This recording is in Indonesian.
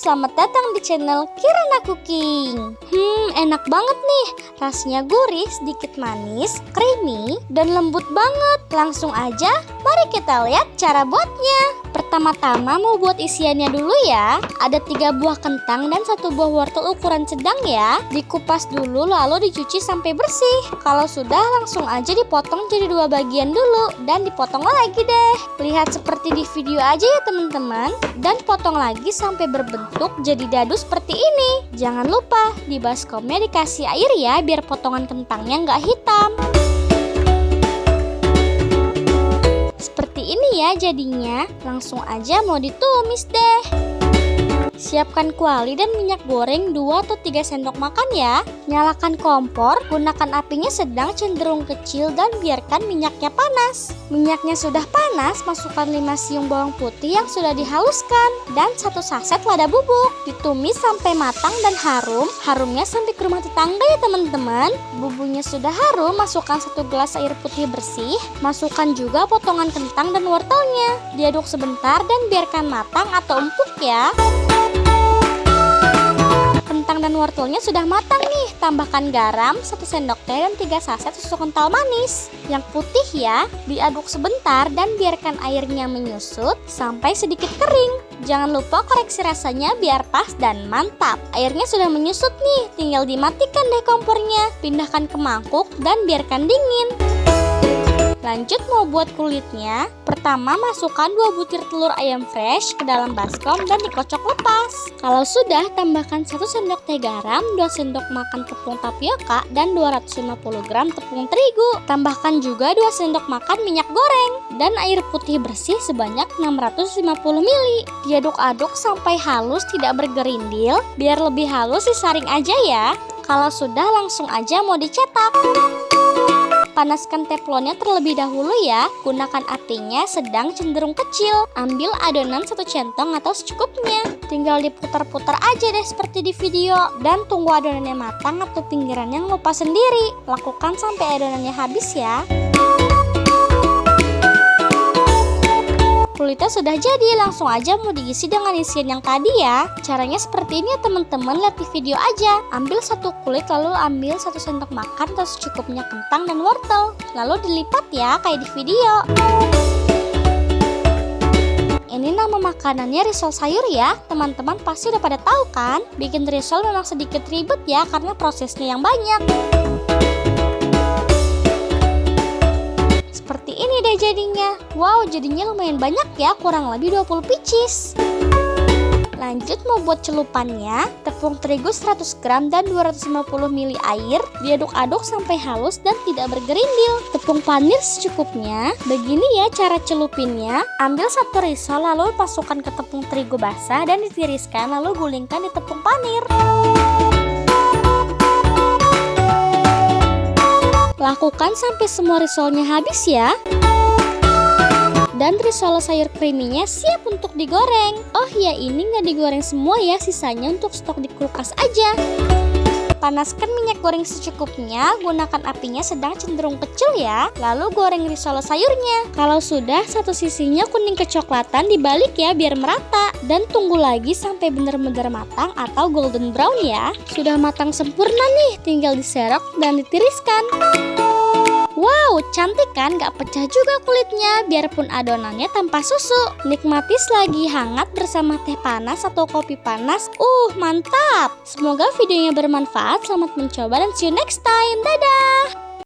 selamat datang di channel Kirana Cooking. Enak banget nih. Rasanya gurih, sedikit manis, creamy, dan lembut banget. Langsung aja, mari kita lihat cara buatnya. Pertama-tama mau buat isiannya dulu ya. Ada 3 buah kentang dan 1 buah wortel ukuran sedang ya. Dikupas dulu lalu dicuci sampai bersih. Kalau sudah langsung aja dipotong jadi 2 bagian dulu dan dipotong lagi deh. Lihat seperti di video aja ya teman-teman. Dan potong lagi sampai berbentuk jadi dadu seperti ini. Jangan lupa di baskomnya dikasih air ya biar potongan kentangnya nggak hitam. Seperti ini ya jadinya. Langsung aja mau ditumis deh. Siapkan kuali dan minyak goreng 2 atau 3 sendok makan ya. Nyalakan kompor, gunakan apinya sedang cenderung kecil dan biarkan minyaknya panas. Minyaknya sudah panas, masukkan 5 siung bawang putih yang sudah dihaluskan dan 1 saset lada bubuk. Ditumis sampai matang dan harum. Harumnya sampai ke rumah tetangga ya teman-teman. Bumbunya sudah harum, masukkan 1 gelas air putih bersih. Masukkan juga potongan kentang dan wortelnya. Diaduk sebentar dan biarkan matang atau empuk ya. Kentang dan wortelnya sudah matang nih. Tambahkan garam 1 sendok teh dan 3 saset susu kental manis. Yang putih ya, diaduk sebentar dan biarkan airnya menyusut sampai sedikit kering. Jangan lupa koreksi rasanya biar pas dan mantap. Airnya sudah menyusut nih, tinggal dimatikan deh kompornya. Pindahkan ke mangkuk dan biarkan dingin. Lanjut mau buat kulitnya. Pertama masukkan 2 butir telur ayam fresh ke dalam baskom dan dikocok lepas. Kalau sudah, tambahkan 1 sendok teh garam, 2 sendok makan tepung tapioka, dan 250 gram tepung terigu. Tambahkan juga 2 sendok makan minyak goreng dan air putih bersih sebanyak 650 ml. Diaduk-aduk sampai halus tidak bergerindil. Biar lebih halus disaring aja ya. Kalau sudah langsung aja mau dicetak. Panaskan teflonnya terlebih dahulu ya. Gunakan apinya sedang cenderung kecil. Ambil adonan 1 centong atau secukupnya. Tinggal diputar-putar aja deh seperti di video. Dan tunggu adonannya matang atau pinggirannya ngelupas sendiri. Lakukan sampai adonannya habis ya. Kulitnya sudah jadi, langsung aja mau diisi dengan isian yang tadi ya. Caranya seperti ini ya teman-teman, lihat di video aja. Ambil 1 kulit lalu ambil 1 sendok makan atau secukupnya kentang dan wortel. Lalu dilipat ya kayak di video. Ini nama makanannya risol sayur ya. Teman-teman pasti udah pada tahu kan? Bikin risol memang sedikit ribet ya karena prosesnya yang banyak. Seperti ini deh jadinya. Wow, jadinya lumayan banyak ya, kurang lebih 20 pieces. Lanjut mau buat celupannya. Tepung terigu 100 gram dan 250 ml air. Diaduk-aduk sampai halus dan tidak bergerindil. Tepung panir secukupnya. Begini ya cara celupinnya. Ambil 1 risol lalu masukkan ke tepung terigu basah dan ditiriskan lalu gulingkan di tepung panir. Lakukan sampai semua risolnya habis ya. Dan risol sayur creamy-nya siap untuk digoreng. Oh ya, ini nggak digoreng semua ya, sisanya untuk stok di kulkas aja. Panaskan minyak goreng secukupnya, gunakan apinya sedang cenderung kecil ya. Lalu goreng risol sayurnya. Kalau sudah, 1 sisinya kuning kecoklatan dibalik ya biar merata. Dan tunggu lagi sampai benar-benar matang atau golden brown ya. Sudah matang sempurna nih, tinggal diserok dan ditiriskan. Wow, cantik kan? Gak pecah juga kulitnya, biarpun adonannya tanpa susu. Nikmati selagi hangat bersama teh panas atau kopi panas. Mantap! Semoga videonya bermanfaat. Selamat mencoba dan see you next time. Dadah!